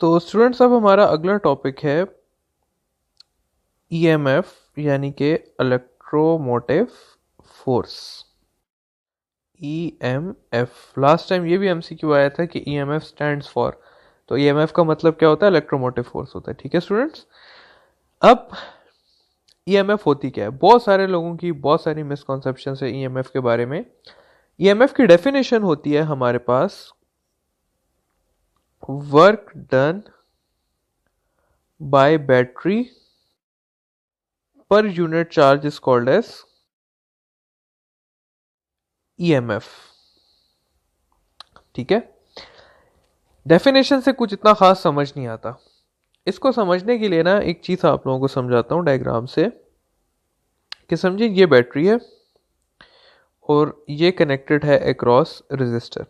तो स्टूडेंट्स अब हमारा अगला टॉपिक है ईएमएफ यानी कि electromotive force. EMF last time ये भी एमसीक्यू आया था कि ईएमएफ स्टैंड्स फॉर, तो ईएमएफ का मतलब क्या होता है? इलेक्ट्रोमोटिव फोर्स होता है। ठीक है स्टूडेंट्स, अब ईएमएफ होती क्या है? बहुत सारे लोगों की बहुत सारी मिसकॉन्सेप्शन है ईएमएफ के बारे में। ईएमएफ की डेफिनेशन होती है हमारे पास work done by battery per unit charge is called as EMF। ठीक है, डेफिनेशन से कुछ इतना खास समझ नहीं आता। इसको समझने के लिए ना एक चीज आप लोगों को समझाता हूं डायग्राम से, कि समझिए ये बैटरी है और ये कनेक्टेड है अक्रॉस रेजिस्टर।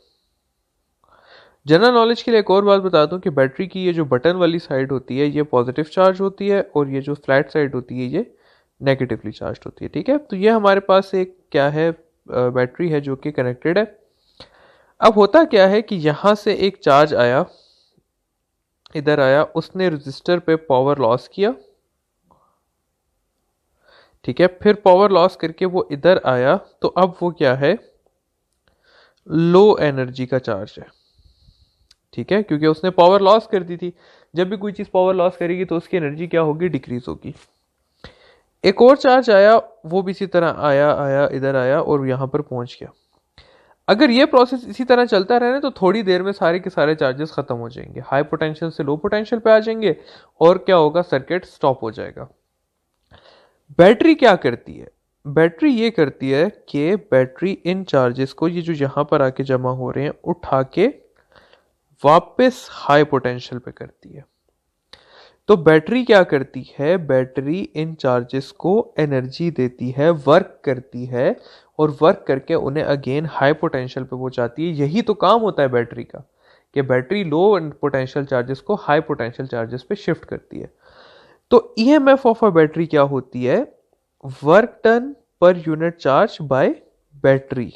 जनरल नॉलेज के लिए एक और बात बता दूं कि बैटरी की ये जो बटन वाली साइड होती है ये पॉजिटिव चार्ज होती है और ये जो फ्लैट साइड होती है ये नेगेटिवली चार्ज होती है। ठीक है, तो ये हमारे पास एक क्या है, बैटरी है जो कि कनेक्टेड है। अब होता क्या है कि यहां से एक चार्ज आया, इधर आया, उसने रजिस्टर पे पावर लॉस किया। ठीक है, फिर पावर लॉस करके वो इधर आया, तो अब वो क्या है, लो एनर्जी का चार्ज है। ठीक है, क्योंकि उसने पावर लॉस कर दी थी। जब भी कोई चीज पावर लॉस करेगी तो उसकी एनर्जी क्या होगी, डिक्रीज होगी। एक और चार्ज आया, वो भी इसी तरह आया आया इधर आया और यहां पर पहुंच गया। अगर ये प्रोसेस इसी तरह चलता रहे तो थोड़ी देर में सारे के सारे चार्जेस खत्म हो जाएंगे, हाई पोटेंशियल से लो पोटेंशियल पे आ जाएंगे और क्या होगा, सर्किट स्टॉप हो जाएगा। बैटरी क्या करती है? बैटरी ये करती है कि बैटरी इन चार्जेस को, ये जो यहां पर आके जमा हो रहे हैं, उठा के वापस हाई पोटेंशियल पे करती है। तो बैटरी क्या करती है, बैटरी इन चार्जेस को एनर्जी देती है, वर्क करती है और वर्क करके उन्हें अगेन हाई पोटेंशियल पे पहुंचाती है। यही तो काम होता है बैटरी का, कि बैटरी लो पोटेंशियल चार्जेस को हाई पोटेंशियल चार्जेस पे शिफ्ट करती है। तो ईएमएफ ऑफ अ बैटरी क्या होती है, work done per unit charge by battery.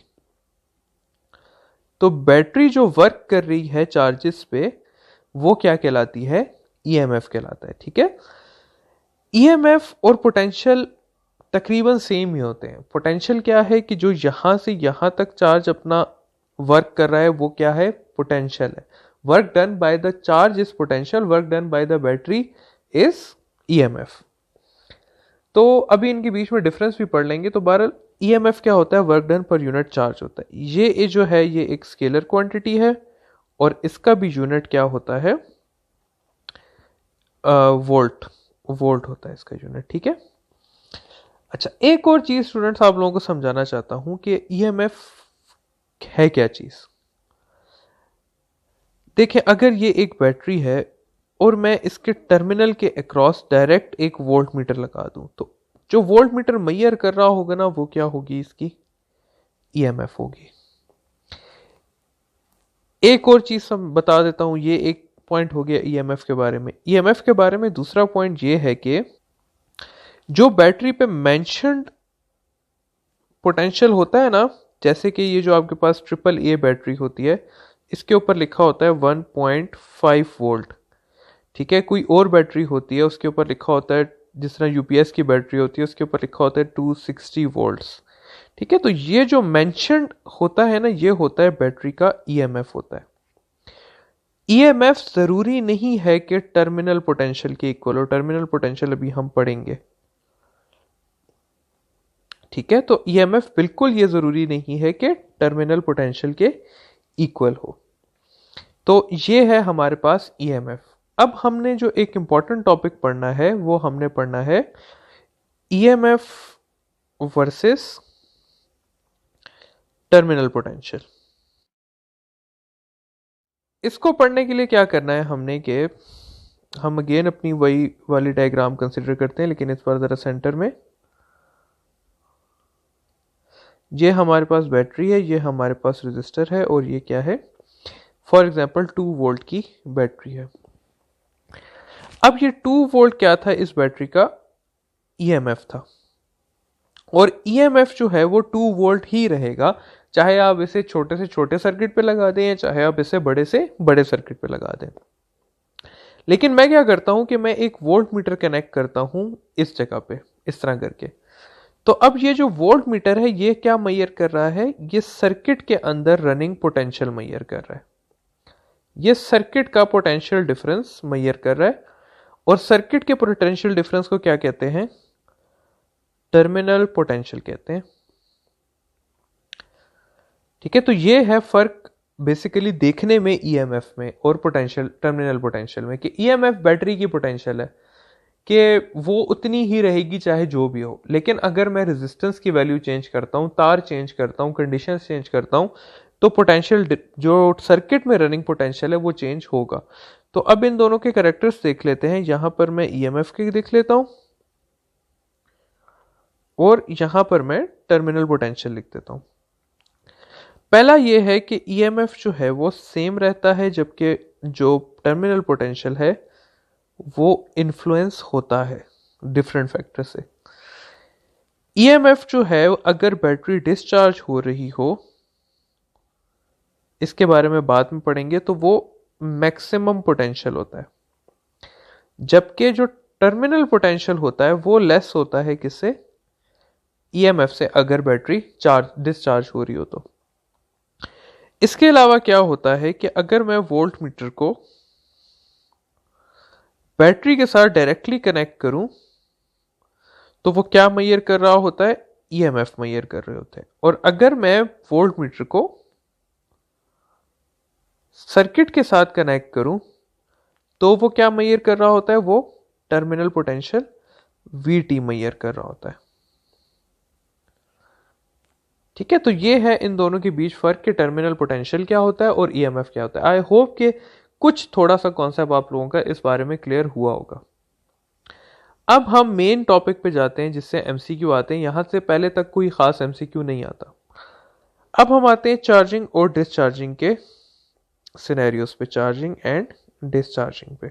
तो बैटरी जो वर्क कर रही है चार्जेस पे, वो क्या कहलाती है, ईएमएफ कहलाता है। ठीक है, ईएमएफ और पोटेंशियल तकरीबन सेम ही होते हैं। पोटेंशियल क्या है कि जो यहां से यहां तक चार्ज अपना वर्क कर रहा है वो क्या है, पोटेंशियल है। Work done by the charge is potential, work done by the battery is EMF. तो अभी इनके बीच में डिफरेंस भी पढ़ लेंगे। तो बहरहाल ईएमएफ क्या होता है, work done per unit charge होता है। ये जो है ये एक स्केलर क्वांटिटी है और इसका भी यूनिट क्या होता है, वोल्ट। वोल्ट होता है इसका यूनिट। ठीक है, अच्छा एक और चीज स्टूडेंट्स आप लोगों को समझाना चाहता हूं कि ईएमएफ है क्या चीज। देखिए, अगर ये एक बैटरी है और मैं इसके टर्मिनल के अक्रॉस डायरेक्ट एक वोल्ट मीटर लगा दूं, तो जो वोल्ट मीटर मैयर कर रहा होगा ना, वो क्या होगी, इसकी ईएमएफ होगी। एक और चीज बता देता हूं, ये एक पॉइंट हो गया ईएमएफ के बारे में। ईएमएफ के बारे में दूसरा पॉइंट ये है कि जो बैटरी पे मेंशन्ड पोटेंशियल होता है ना, जैसे कि ये जो आपके पास ट्रिपल ए बैटरी होती है, इसके ऊपर लिखा होता है 1.5 वोल्ट। ठीक है, कोई और बैटरी होती है उसके ऊपर लिखा होता है, जिस तरह यूपीएस की बैटरी होती है उसके ऊपर लिखा होता है 260 वोल्ट्स। ठीक है, तो ये जो मेंशन्ड होता है ना, ये होता है बैटरी का ईएमएफ होता है। ईएमएफ जरूरी नहीं है कि टर्मिनल पोटेंशियल के इक्वल हो, टर्मिनल पोटेंशियल अभी हम पढ़ेंगे। ठीक है, तो ईएमएफ बिल्कुल ये जरूरी नहीं है कि टर्मिनल पोटेंशियल के इक्वल हो। तो ये है हमारे पास ईएमएफ। अब हमने जो एक इंपॉर्टेंट टॉपिक पढ़ना है वो हमने पढ़ना है ईएमएफ वर्सेस टर्मिनल पोटेंशियल। इसको पढ़ने के लिए क्या करना है हमने, कि हम अगेन अपनी वही वाली डायग्राम कंसिडर करते हैं, लेकिन इस बार जरा सेंटर में। ये हमारे पास बैटरी है, ये हमारे पास रेजिस्टर है और ये क्या है, फॉर एग्जांपल 2 वोल्ट की बैटरी है। अब ये 2 वोल्ट क्या था, इस बैटरी का ईएमएफ था। और ईएमएफ जो है वो 2 वोल्ट ही रहेगा, चाहे आप इसे छोटे से छोटे सर्किट पे लगा दें या चाहे आप इसे बड़े से बड़े सर्किट पे लगा दें। लेकिन मैं क्या करता हूं कि मैं एक वोल्ट मीटर कनेक्ट करता हूं इस जगह पे, इस तरह करके। तो अब ये जो वोल्ट मीटर है ये क्या मेजर कर रहा है, ये सर्किट के अंदर रनिंग पोटेंशियल मेजर कर रहा है, ये सर्किट का पोटेंशियल डिफरेंस मेजर कर रहा है। और सर्किट के पोटेंशियल डिफरेंस को क्या कहते हैं, टर्मिनल पोटेंशियल कहते हैं। ठीक है, तो ये है फर्क बेसिकली देखने में ईएमएफ में और पोटेंशियल, टर्मिनल पोटेंशियल में, कि ईएमएफ बैटरी की पोटेंशियल है कि वो उतनी ही रहेगी चाहे जो भी हो, लेकिन अगर मैं रेजिस्टेंस की वैल्यू चेंज करता हूं, तार चेंज करता हूं, कंडीशन चेंज करता हूं, तो पोटेंशियल जो सर्किट में रनिंग पोटेंशियल है वो चेंज होगा। तो अब इन दोनों के कैरेक्टर्स देख लेते हैं। यहां पर मैं ईएमएफ के देख लेता हूं और यहां पर मैं टर्मिनल पोटेंशियल लिख देता हूं। पहला ये है कि ईएमएफ जो है वो सेम रहता है, जबकि जो टर्मिनल पोटेंशियल है वो इन्फ्लुएंस होता है डिफरेंट फैक्टर से। ईएमएफ जो है अगर बैटरी डिस्चार्ज हो रही हो, इसके बारे में बाद में पढ़ेंगे, तो वो मैक्सिमम पोटेंशियल होता है, जबकि जो टर्मिनल पोटेंशियल होता है वो लेस होता है किससे, ईएमएफ से, अगर बैटरी डिस्चार्ज हो रही हो तो। इसके अलावा क्या होता है कि अगर मैं वोल्ट मीटर को बैटरी के साथ डायरेक्टली कनेक्ट करूं तो वो क्या मेजर कर रहा होता है, ईएमएफ मेजर कर रहे होते हैं। और अगर मैं वोल्ट मीटर को सर्किट के साथ कनेक्ट करूं तो वो क्या मेजर कर रहा होता है, वो टर्मिनल पोटेंशियल वीटी मेजर कर रहा होता है। ठीक है, तो ये है इन दोनों के बीच फर्क कि टर्मिनल पोटेंशियल क्या होता है और ईएमएफ क्या होता है। आई होप कि कुछ थोड़ा सा कॉन्सेप्ट आप लोगों का इस बारे में क्लियर हुआ होगा। अब हम मेन टॉपिक पे जाते हैं जिससे एमसीक्यू आते हैं। यहां से पहले तक कोई खास एमसीक्यू नहीं आता। अब हम आते हैं चार्जिंग और डिस्चार्जिंग के सिनेरियोस पे, चार्जिंग एंड डिस्चार्जिंग पे।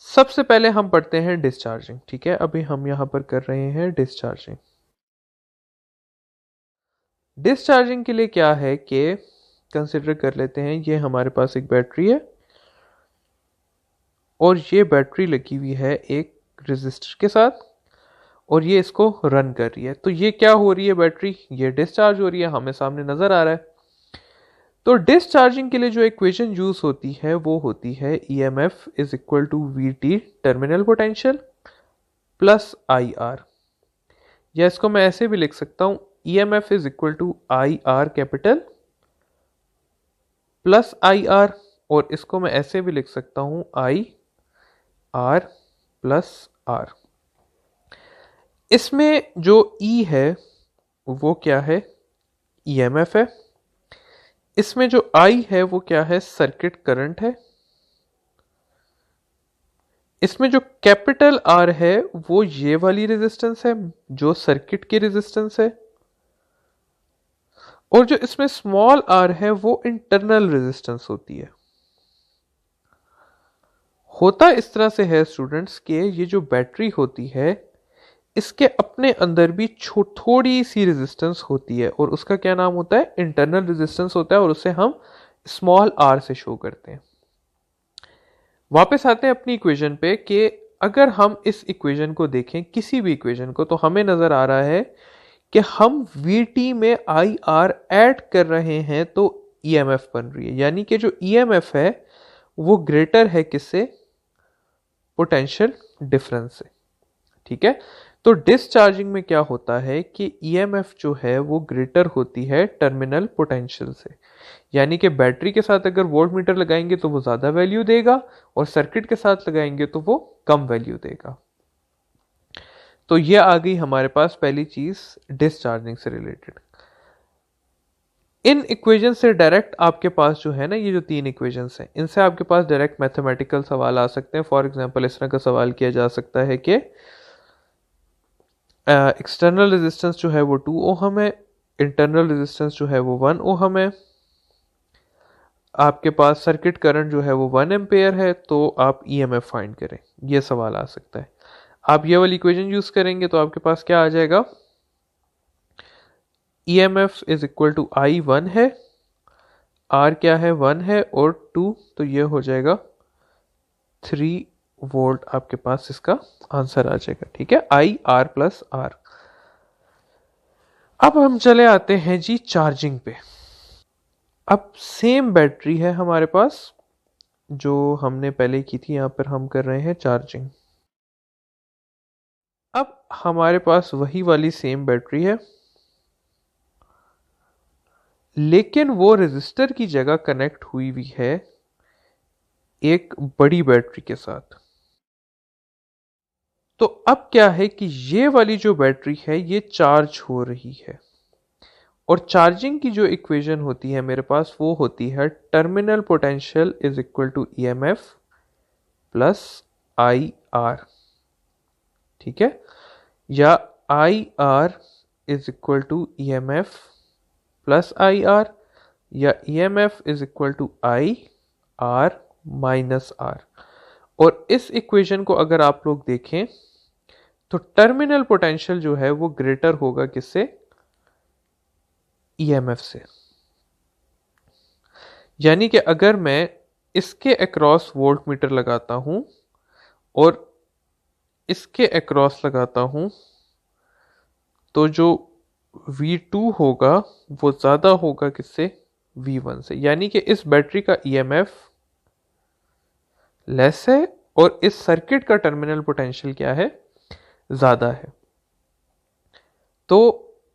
सबसे पहले हम पढ़ते हैं डिस्चार्जिंग। ठीक है, अभी हम यहां पर कर रहे हैं डिस्चार्जिंग। डिस्चार्जिंग के लिए क्या है कि कंसिडर कर लेते हैं, ये हमारे पास एक बैटरी है और ये बैटरी लगी हुई है एक रेजिस्टर के साथ और ये इसको रन कर रही है। तो ये क्या हो रही है, बैटरी ये डिस्चार्ज हो रही है, हमें सामने नजर आ रहा है। तो डिस्चार्जिंग के लिए जो इक्वेशन यूज होती है वो होती है EMF is equal to V T terminal potential plus I R, या इसको मैं ऐसे भी लिख सकता हूं, EMF is equal to I R capital plus I R, और इसको मैं ऐसे भी लिख सकता हूं, आई आर प्लस आर। इसमें जो ई है वो क्या है, ईएमएफ है। इसमें जो आई है वो क्या है, सर्किट करंट है। इसमें जो कैपिटल आर है वो ये वाली रेजिस्टेंस है जो सर्किट की रेजिस्टेंस है, और जो इसमें स्मॉल आर है वो इंटरनल रेजिस्टेंस होती है। होता इस तरह से है स्टूडेंट्स कि ये जो बैटरी होती है इसके अपने अंदर भी थोड़ी सी रेजिस्टेंस होती है और उसका क्या नाम होता है, इंटरनल रेजिस्टेंस होता है, और उसे हम स्मॉल आर से शो करते हैं। वापस आते हैं अपनी इक्वेशन पे कि अगर हम इस इक्वेशन को देखें, किसी भी इक्वेशन को, तो हमें नजर आ रहा है कि हम वीटी में आई आर ऐड कर रहे हैं तो ईएमएफ बन रही है, यानी कि जो ईएमएफ है वो ग्रेटर है किससे, पोटेंशियल डिफरेंस से। ठीक है, तो डिस्चार्जिंग में क्या होता है कि ईएमएफ जो है वो ग्रेटर होती है टर्मिनल पोटेंशियल से, यानी कि बैटरी के साथ अगर वोल्ट मीटर लगाएंगे तो वो ज्यादा वैल्यू देगा और सर्किट के साथ लगाएंगे तो वो कम वैल्यू देगा। तो ये आ गई हमारे पास पहली चीज डिस्चार्जिंग से रिलेटेड। इन इक्वेशन से डायरेक्ट आपके पास जो है ना, ये जो तीन इक्वेशंस हैं, इनसे आपके पास डायरेक्ट मैथमेटिकल सवाल आ सकते हैं। फॉर एग्जांपल इस तरह का सवाल किया जा सकता है कि एक्सटर्नल रेजिस्टेंस जो है वो 2 ओहम है, इंटरनल रेजिस्टेंस जो है वो 1 ओहम है, आपके पास सर्किट करंट जो है वो 1 एम्पेयर है, तो आप ईएमएफ फाइंड करें। ये सवाल आ सकता है। आप ये वाली इक्वेशन यूज करेंगे तो आपके पास क्या आ जाएगा, ईएमएफ इज इक्वल टू आई 1 है, आर क्या है 1 है और 2, तो ये हो जाएगा 3 वोल्ट आपके पास इसका आंसर आ जाएगा। ठीक है, आई आर प्लस आर। अब हम चले आते हैं जी चार्जिंग पे। अब सेम बैटरी है हमारे पास जो हमने पहले की थी, यहां पर हम कर रहे हैं चार्जिंग। अब हमारे पास वही वाली सेम बैटरी है, लेकिन वो रेजिस्टर की जगह कनेक्ट हुई हुई है एक बड़ी बैटरी के साथ। तो अब क्या है कि ये वाली जो बैटरी है ये चार्ज हो रही है, और चार्जिंग की जो इक्वेशन होती है मेरे पास वो होती है terminal potential is equal to EMF plus I R. ठीक है, या I R is equal to E M F plus I R, या E M F is equal to I R minus R. और इस इक्वेशन को अगर आप लोग देखें तो टर्मिनल पोटेंशियल जो है वो ग्रेटर होगा किससे, ईएमएफ से। यानी कि अगर मैं इसके अक्रॉस वोल्ट मीटर लगाता हूं और इसके अक्रॉस लगाता हूं, तो जो V2 होगा वो ज़्यादा होगा किससे, V1 से। यानी कि इस बैटरी का EMF लेस है और इस सर्किट का टर्मिनल पोटेंशियल क्या है, ज़्यादा है। तो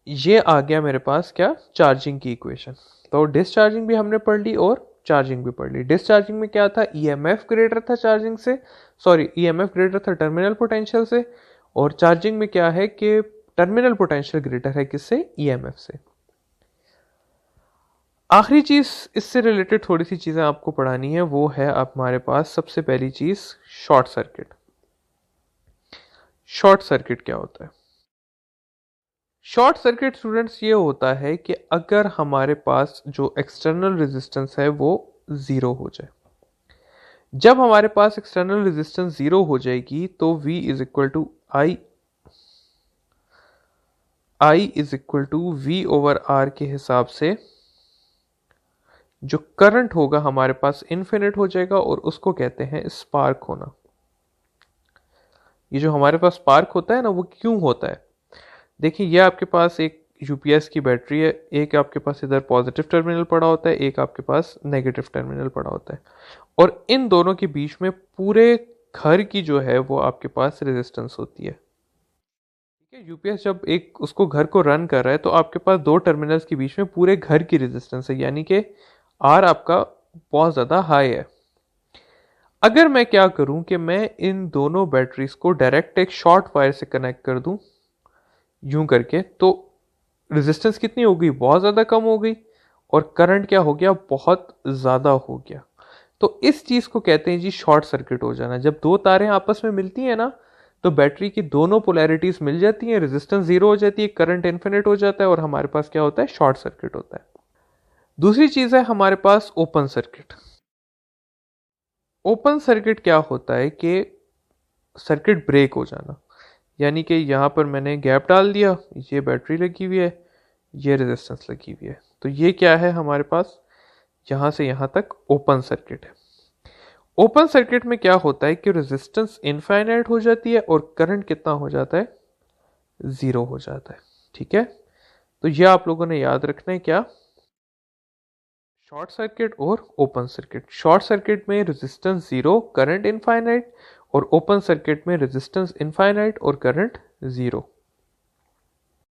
ये आ गया मेरे पास क्या, चार्जिंग की इक्वेशन। तो डिस्चार्जिंग भी हमने पढ़ ली और चार्जिंग भी पढ़ ली। डिस्चार्जिंग में क्या था, EMF ग्रेटर था चार्जिंग से, सॉरी EMF ग्रेटर था टर्मिनल पोटेंशियल से, और चार्जिंग में क्या है कि टर्मिनल पोटेंशियल ग्रेटर है किससे, EMF से। आखिरी चीज इससे रिलेटेड थोड़ी सी चीजें आपको पढ़ानी है, वो है हमारे पास सबसे पहली चीज शॉर्ट सर्किट। शॉर्ट सर्किट क्या होता है? शॉर्ट सर्किट स्टूडेंट्स ये होता है कि अगर हमारे पास जो एक्सटर्नल रेजिस्टेंस है वो जीरो हो जाए। जब हमारे पास एक्सटर्नल रेजिस्टेंस जीरो हो जाएगी तो V is equal to I is equal to V over R के हिसाब से जो करंट होगा हमारे पास इनफिनिट हो जाएगा, और उसको कहते हैं स्पार्क होना। ये जो हमारे पास स्पार्क होता है ना, वो क्यों होता है? देखिए, ये आपके पास एक यूपीएस की बैटरी है, एक आपके पास इधर पॉजिटिव टर्मिनल पड़ा होता है, एक आपके पास नेगेटिव टर्मिनल पड़ा होता है, और इन दोनों के बीच में पूरे घर की जो है वो आपके पास रेजिस्टेंस होती है। ठीक है, यूपीएस जब एक उसको घर को रन कर रहा है तो आपके पास दो टर्मिनल्स के बीच में पूरे घर की रेजिस्टेंस है, यानी कि आर आपका बहुत ज़्यादा हाई है। अगर मैं क्या करूं कि मैं इन दोनों बैटरीज को डायरेक्ट एक शॉर्ट वायर से कनेक्ट कर दूं यूं करके, तो रेजिस्टेंस कितनी हो गई, बहुत ज़्यादा कम हो गई, और करंट क्या हो गया, बहुत ज़्यादा हो गया। तो इस चीज़ को कहते हैं जी शॉर्ट सर्किट हो जाना। जब दो तारें आपस में मिलती हैं ना, तो बैटरी की दोनों पोलैरिटीज मिल जाती हैं, रेजिस्टेंस जीरो हो जाती है, करंट इन्फिनिट हो जाता है, और हमारे पास क्या होता है, शॉर्ट सर्किट होता है। दूसरी चीज़ है हमारे पास ओपन सर्किट। ओपन सर्किट क्या होता है कि सर्किट ब्रेक हो जाना, यानी कि यहाँ पर मैंने गैप डाल दिया, ये बैटरी लगी हुई है, ये रेजिस्टेंस लगी हुई है, तो ये क्या है हमारे पास, यहाँ से यहाँ तक ओपन सर्किट है। ओपन सर्किट में क्या होता है कि रेजिस्टेंस इनफाइनाइट हो जाती है और करंट कितना हो जाता है, ज़ीरो हो जाता है। ठीक है, तो ये आप लोगों ने याद रखना है क्या, शॉर्ट सर्किट और ओपन सर्किट। शॉर्ट सर्किट में रेजिस्टेंस जीरो, करंट इनफाइनाइट, और ओपन सर्किट में रेजिस्टेंस इनफाइनाइट और करंट जीरो।